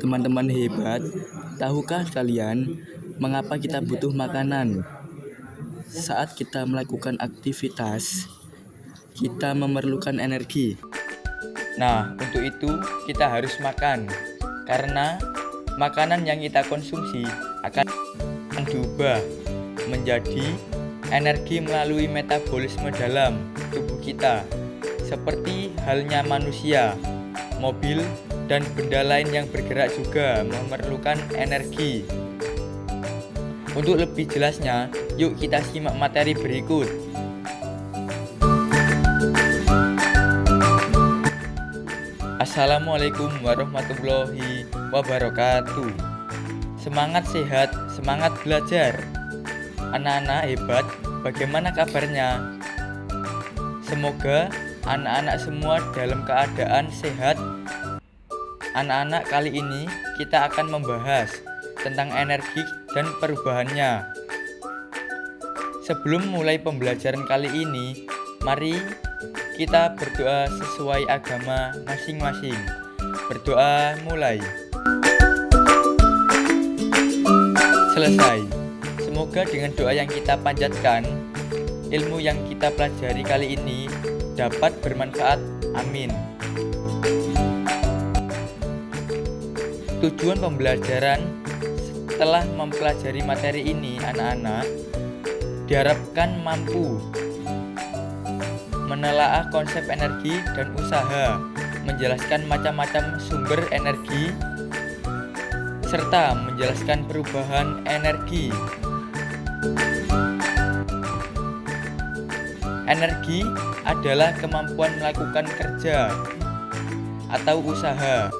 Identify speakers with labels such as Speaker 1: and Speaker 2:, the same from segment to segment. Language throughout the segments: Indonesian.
Speaker 1: Teman-teman hebat, tahukah kalian mengapa kita butuh makanan? Saat kita melakukan aktivitas, kita memerlukan energi.
Speaker 2: Nah, untuk itu kita harus makan, karena makanan yang kita konsumsi akan diubah menjadi energi melalui metabolisme dalam tubuh kita, seperti halnya manusia, mobil, dan benda lain yang bergerak juga memerlukan energi. Untuk lebih jelasnya, yuk kita simak materi berikut. Assalamualaikum warahmatullahi wabarakatuh. Semangat sehat, semangat belajar. Anak-anak hebat, bagaimana kabarnya? Semoga anak-anak semua dalam keadaan sehat. Anak-anak, kali ini kita akan membahas tentang energi dan perubahannya. Sebelum mulai pembelajaran kali ini, mari kita berdoa sesuai agama masing-masing. Berdoa mulai. Selesai. Semoga dengan doa yang kita panjatkan, ilmu yang kita pelajari kali ini dapat bermanfaat. Amin. Tujuan pembelajaran setelah mempelajari materi ini, anak-anak diharapkan mampu menelaah konsep energi dan usaha, menjelaskan macam-macam sumber energi, serta menjelaskan perubahan energi. Energi adalah kemampuan melakukan kerja atau usaha.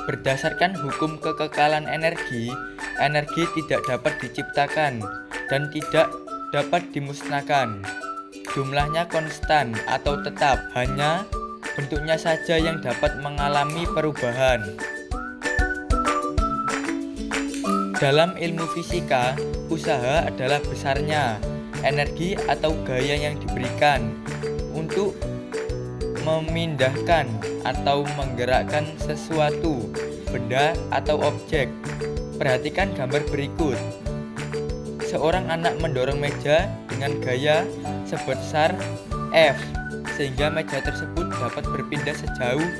Speaker 2: Berdasarkan hukum kekekalan energi, energi tidak dapat diciptakan dan tidak dapat dimusnahkan. Jumlahnya konstan atau tetap, hanya bentuknya saja yang dapat mengalami perubahan. Dalam ilmu fisika, usaha adalah besarnya energi atau gaya yang diberikan untuk memindahkan atau menggerakkan sesuatu, benda atau objek. Perhatikan gambar berikut. Seorang anak mendorong meja dengan gaya sebesar F, sehingga meja tersebut dapat berpindah sejauh.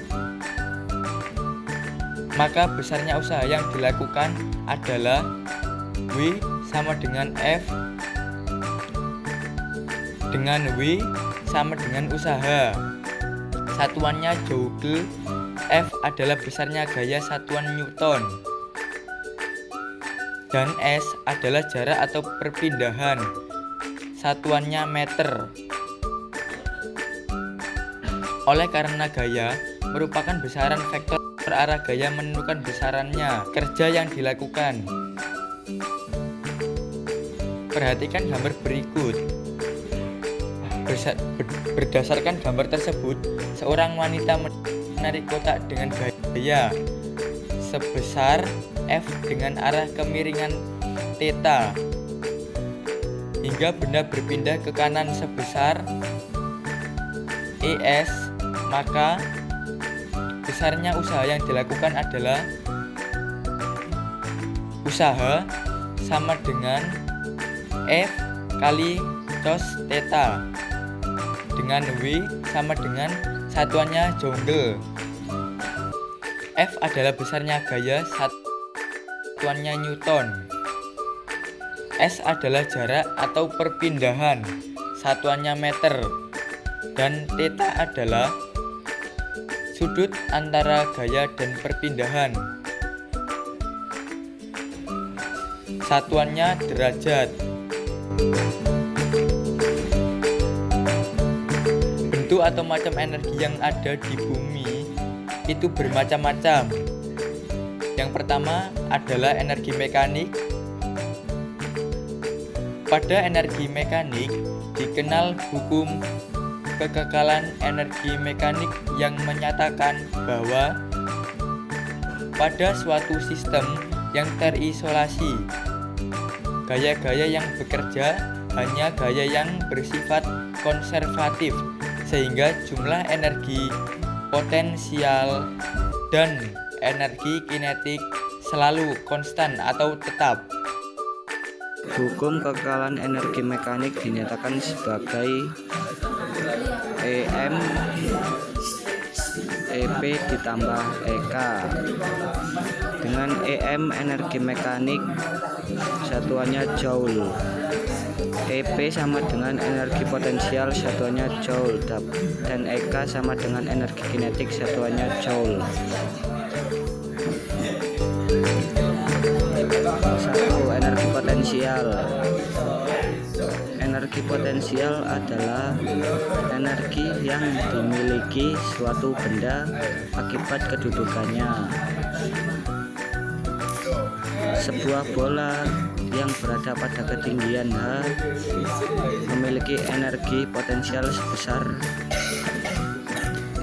Speaker 2: Maka besarnya usaha yang dilakukan adalah W sama dengan F dengan W sama dengan usaha. Satuannya joule, F adalah besarnya gaya satuan Newton, dan S adalah jarak atau perpindahan, satuannya meter. Oleh karena gaya merupakan besaran, vektor arah gaya menentukan besarannya kerja yang dilakukan. Perhatikan gambar berikut. Berdasarkan gambar tersebut, seorang wanita menarik kotak dengan gaya sebesar F dengan arah kemiringan theta hingga benda berpindah ke kanan sebesar ES, maka besarnya usaha yang dilakukan adalah usaha sama dengan F kali cos theta dengan W sama dengan satuannya joule. F adalah besarnya gaya satuannya Newton. S adalah jarak atau perpindahan, satuannya meter. Dan theta adalah sudut antara gaya dan perpindahan, satuannya derajat. Bentuk atau macam energi yang ada di bumi itu bermacam-macam. Yang pertama adalah energi mekanik. Pada energi mekanik dikenal hukum kekekalan energi mekanik yang menyatakan bahwa pada suatu sistem yang terisolasi, gaya-gaya yang bekerja hanya gaya yang bersifat konservatif, sehingga jumlah energi, potensial, dan energi kinetik selalu konstan atau tetap.
Speaker 3: Hukum kekekalan energi mekanik dinyatakan sebagai EM EP ditambah EK. Dengan EM energi mekanik satuannya joule, EP sama dengan energi potensial satuannya joule, dan EK sama dengan energi kinetik satuannya joule. 1. Energi potensial. Energi potensial adalah energi yang dimiliki suatu benda akibat kedudukannya. Sebuah bola yang berada pada ketinggian H memiliki energi potensial sebesar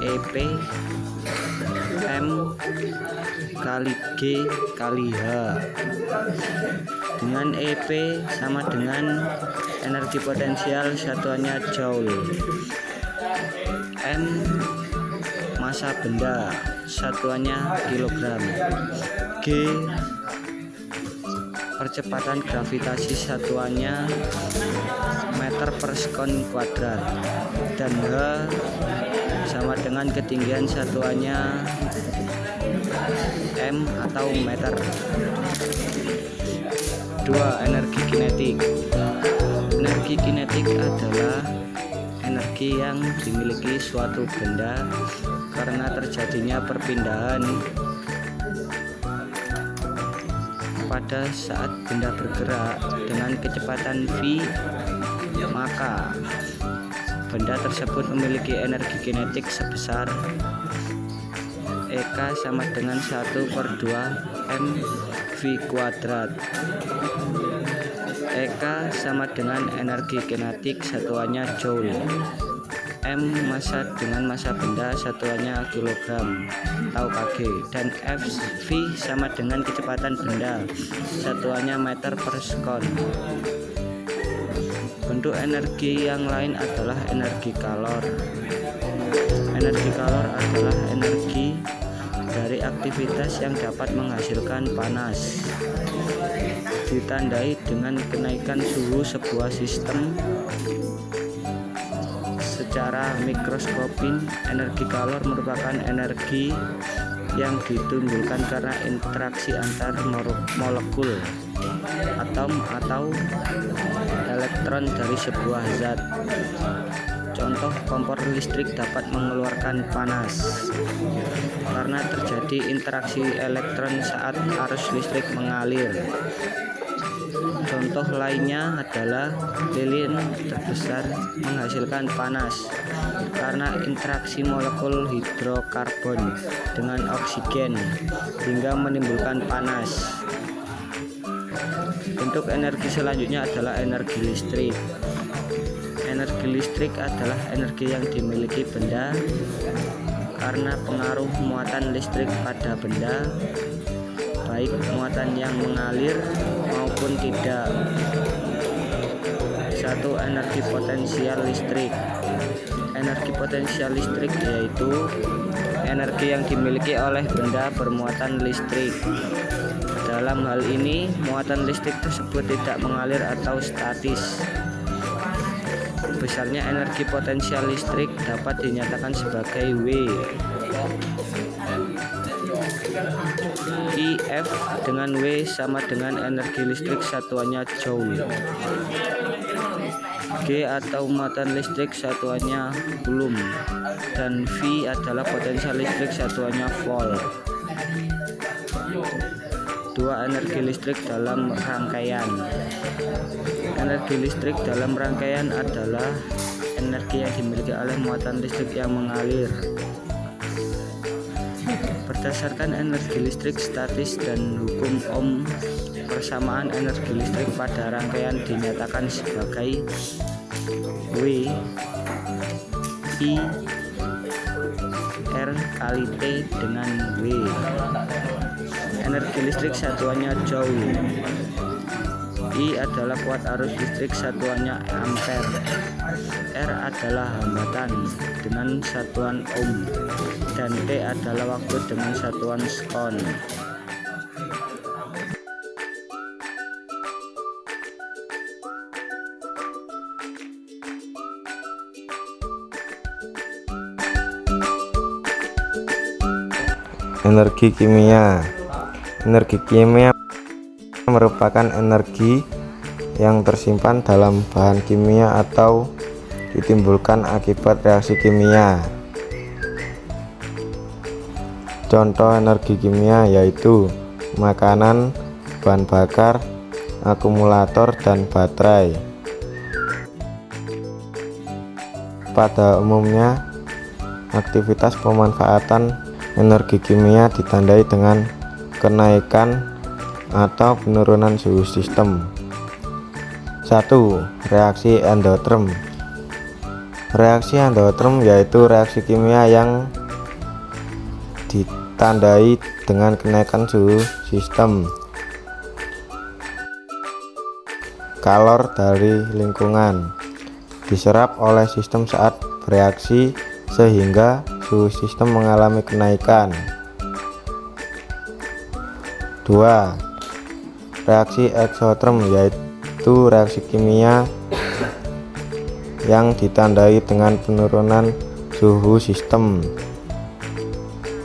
Speaker 3: EP M kali G kali H, dengan EP sama dengan energi potensial satuannya joule, M massa benda satuannya kilogram, G percepatan gravitasi satuannya meter per sekon kuadrat, dan H sama dengan ketinggian satuannya M atau meter. 2. Energi kinetik. Energi kinetik adalah energi yang dimiliki suatu benda karena terjadinya perpindahan pada saat benda bergerak dengan kecepatan v, maka benda tersebut memiliki energi kinetik sebesar EK sama dengan 1/2 mv kuadrat. EK sama dengan energi kinetik satuannya joule, M massa dengan massa benda satuannya kilogram atau kg, dan F sama dengan kecepatan benda satuannya meter per sekon. Bentuk energi yang lain adalah energi kalor. Energi kalor adalah energi dari aktivitas yang dapat menghasilkan panas, ditandai dengan kenaikan suhu sebuah sistem. Secara mikroskopis, energi kalor merupakan energi yang ditimbulkan karena interaksi antar molekul, atom atau elektron dari sebuah zat. Contoh, kompor listrik dapat mengeluarkan panas karena terjadi interaksi elektron saat arus listrik mengalir. Contoh lainnya adalah lilin terbesar menghasilkan panas karena interaksi molekul hidrokarbon dengan oksigen hingga menimbulkan panas. Bentuk energi selanjutnya adalah energi listrik. Energi listrik adalah energi yang dimiliki benda karena pengaruh muatan listrik pada benda, baik muatan yang mengalir maupun tidak. 1. Energi potensial listrik. Energi potensial listrik yaitu energi yang dimiliki oleh benda bermuatan listrik. Dalam hal ini, muatan listrik tersebut tidak mengalir atau statis. Besarnya energi potensial listrik dapat dinyatakan sebagai W. IF dengan W sama dengan energi listrik satuannya joule. G atau muatan listrik satuannya coulomb, dan V adalah potensial listrik satuannya volt. 2. Energi listrik dalam rangkaian. Energi listrik dalam rangkaian adalah energi yang dimiliki oleh muatan listrik yang mengalir. Berdasarkan energi listrik statis dan hukum Ohm, persamaan energi listrik pada rangkaian dinyatakan sebagai W I R kali T dengan W. Energi listrik satuannya joule. I adalah kuat arus listrik, satuannya ampere. R adalah hambatan dengan satuan ohm, dan T adalah waktu dengan satuan sekon.
Speaker 4: Energi kimia. Energi kimia merupakan energi yang tersimpan dalam bahan kimia atau ditimbulkan akibat reaksi kimia. Contoh energi kimia yaitu makanan, bahan bakar, akumulator, dan baterai. Pada umumnya, aktivitas pemanfaatan energi kimia ditandai dengan kenaikan atau penurunan suhu sistem. 1. Reaksi endoterm. Reaksi endoterm yaitu reaksi kimia yang ditandai dengan kenaikan suhu sistem. Kalor dari lingkungan diserap oleh sistem saat bereaksi sehingga suhu sistem mengalami kenaikan. 2. Reaksi eksoterm yaitu reaksi kimia yang ditandai dengan penurunan suhu sistem.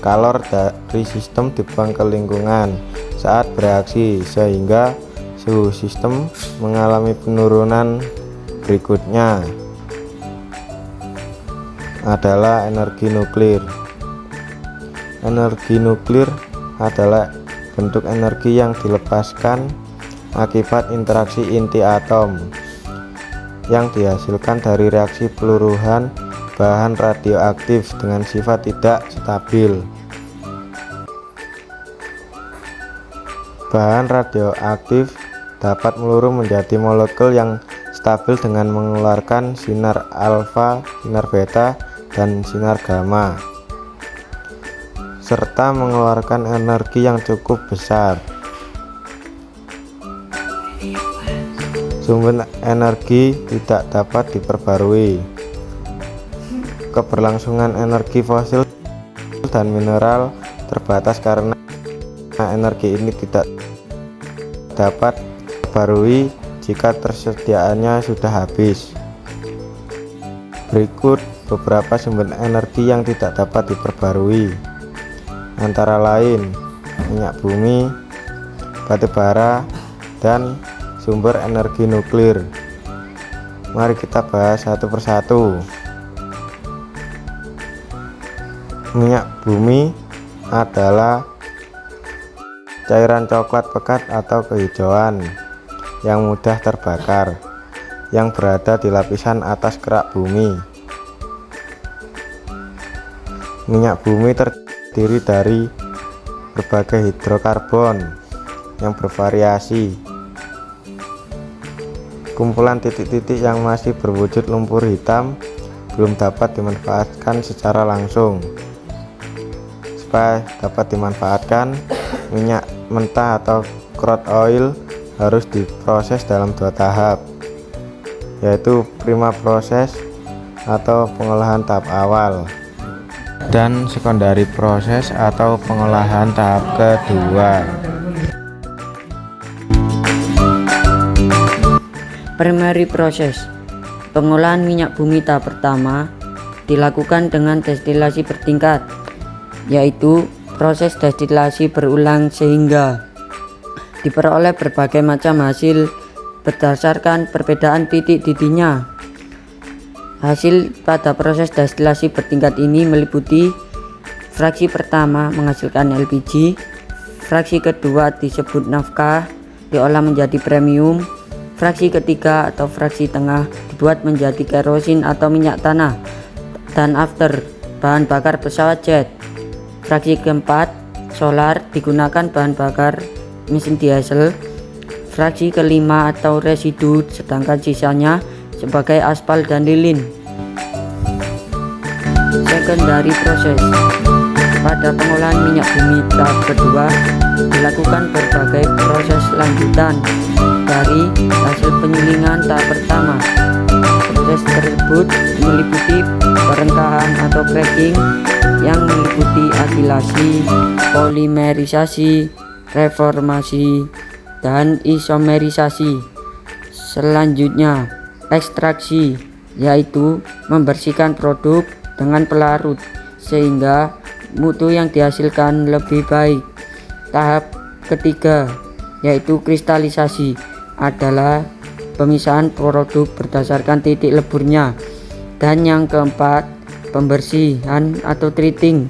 Speaker 4: Kalor dari sistem dibuang ke lingkungan saat bereaksi sehingga suhu sistem mengalami penurunan. Berikutnya adalah energi nuklir. Energi nuklir adalah bentuk energi yang dilepaskan akibat interaksi inti atom yang dihasilkan dari reaksi peluruhan bahan radioaktif dengan sifat tidak stabil. Bahan radioaktif dapat meluruh menjadi molekul yang stabil dengan mengeluarkan sinar alfa, sinar beta, dan sinar gamma, serta mengeluarkan energi yang cukup besar. Sumber energi tidak dapat diperbarui. Keberlangsungan energi fosil dan mineral terbatas karena energi ini tidak dapat diperbarui jika tersediaannya sudah habis. Berikut beberapa sumber energi yang tidak dapat diperbarui, antara lain minyak bumi, batu bara, dan sumber energi nuklir. Mari kita bahas satu persatu. Minyak bumi adalah cairan coklat pekat atau kehijauan yang mudah terbakar yang berada di lapisan atas kerak bumi. Minyak bumi terdiri dari berbagai hidrokarbon yang bervariasi. Kumpulan titik-titik yang masih berwujud lumpur hitam belum dapat dimanfaatkan secara langsung. Supaya dapat dimanfaatkan, minyak mentah atau crude oil harus diproses dalam 2 tahap, yaitu prima proses atau pengolahan tahap awal dan secondary proses atau pengolahan tahap kedua.
Speaker 5: Primary proses. Pengolahan minyak bumi tahap pertama dilakukan dengan destilasi bertingkat, yaitu proses destilasi berulang sehingga diperoleh berbagai macam hasil berdasarkan perbedaan titik didihnya. Hasil pada proses destilasi bertingkat ini meliputi fraksi pertama menghasilkan LPG, fraksi kedua disebut nafkah, diolah menjadi premium, fraksi ketiga atau fraksi tengah dibuat menjadi kerosin atau minyak tanah, dan after bahan bakar pesawat jet. Fraksi keempat solar digunakan bahan bakar mesin diesel. Fraksi kelima atau residu, sedangkan sisanya sebagai aspal dan lilin. Secondary proses. Pada pengolahan minyak bumi tahap kedua dilakukan berbagai proses lanjutan, dari hasil penyulingan tahap pertama. Proses tersebut meliputi perengkahan atau cracking yang meliputi akilasi, polimerisasi, reformasi, dan isomerisasi. Selanjutnya, ekstraksi, yaitu membersihkan produk dengan pelarut sehingga mutu yang dihasilkan lebih baik. Tahap ketiga, yaitu kristalisasi, adalah pemisahan produk berdasarkan titik leburnya. Dan yang keempat, pembersihan atau treating,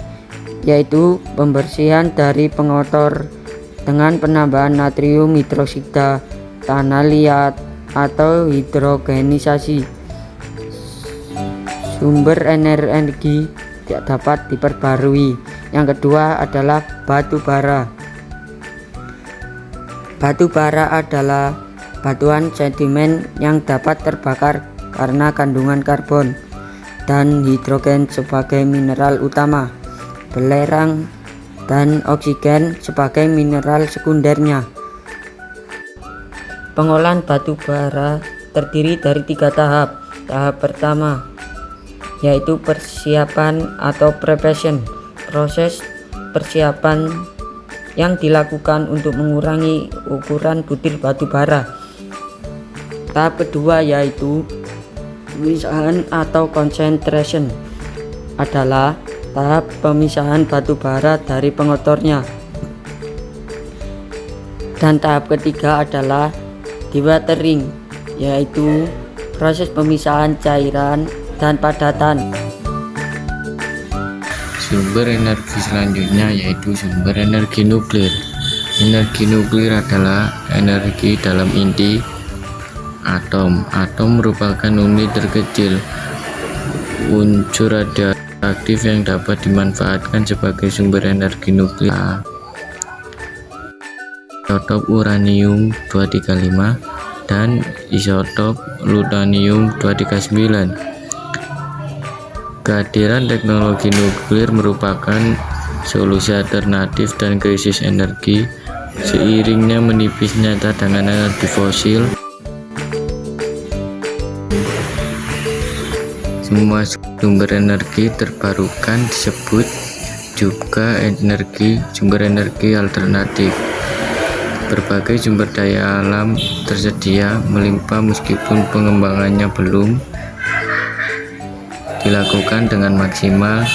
Speaker 5: yaitu pembersihan dari pengotor dengan penambahan natrium hidroksida, tanah atau hidrogenisasi. Sumber energi tidak dapat diperbarui. Yang kedua adalah batu bara. Batu bara adalah batuan sedimen yang dapat terbakar karena kandungan karbon dan hidrogen sebagai mineral utama, belerang dan oksigen sebagai mineral sekundernya. Pengolahan batu bara terdiri dari 3 tahap. Tahap pertama yaitu persiapan atau preparation, proses persiapan yang dilakukan untuk mengurangi ukuran butir batu bara. Tahap kedua yaitu pemisahan atau concentration, adalah tahap pemisahan batu bara dari pengotornya. Dan tahap ketiga adalah dewatering, yaitu proses pemisahan cairan dan padatan.
Speaker 6: Sumber energi selanjutnya yaitu sumber energi nuklir. Energi nuklir adalah energi dalam inti atom. Atom merupakan unit terkecil unsur radioaktif yang dapat dimanfaatkan sebagai sumber energi nuklir. Isotop uranium 235 dan isotop plutonium 239. Kehadiran teknologi nuklir merupakan solusi alternatif dan krisis energi. Seiringnya menipisnya cadangan energi fosil, semua sumber energi terbarukan disebut juga sumber energi alternatif. Berbagai sumber daya alam tersedia melimpah meskipun pengembangannya belum dilakukan dengan maksimal.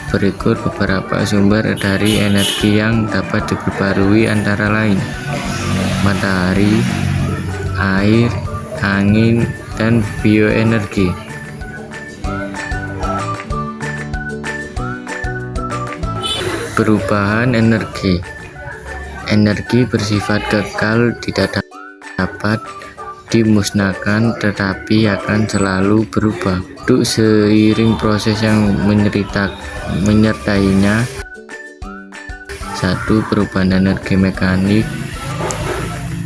Speaker 6: Berikut beberapa sumber dari energi yang dapat diperbarui, antara lain matahari, air, angin, dan bioenergi. Perubahan energi. Energi bersifat kekal, tidak dapat dimusnahkan tetapi akan selalu berubah seiring proses yang menyertainya. 1. Perubahan energi mekanik.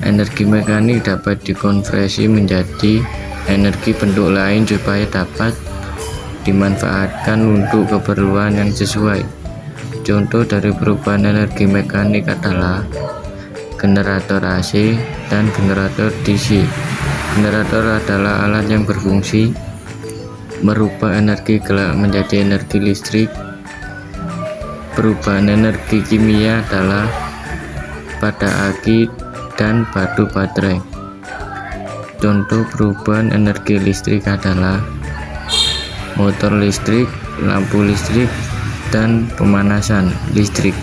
Speaker 6: Energi mekanik dapat dikonversi menjadi energi bentuk lain supaya dapat dimanfaatkan untuk keperluan yang sesuai. Contoh dari perubahan energi mekanik adalah generator AC dan generator DC. Generator adalah alat yang berfungsi merubah energi gelap menjadi energi listrik. Perubahan energi kimia adalah pada aki dan batu baterai. Contoh perubahan energi listrik adalah motor listrik, lampu listrik, dan pemanasan listrik.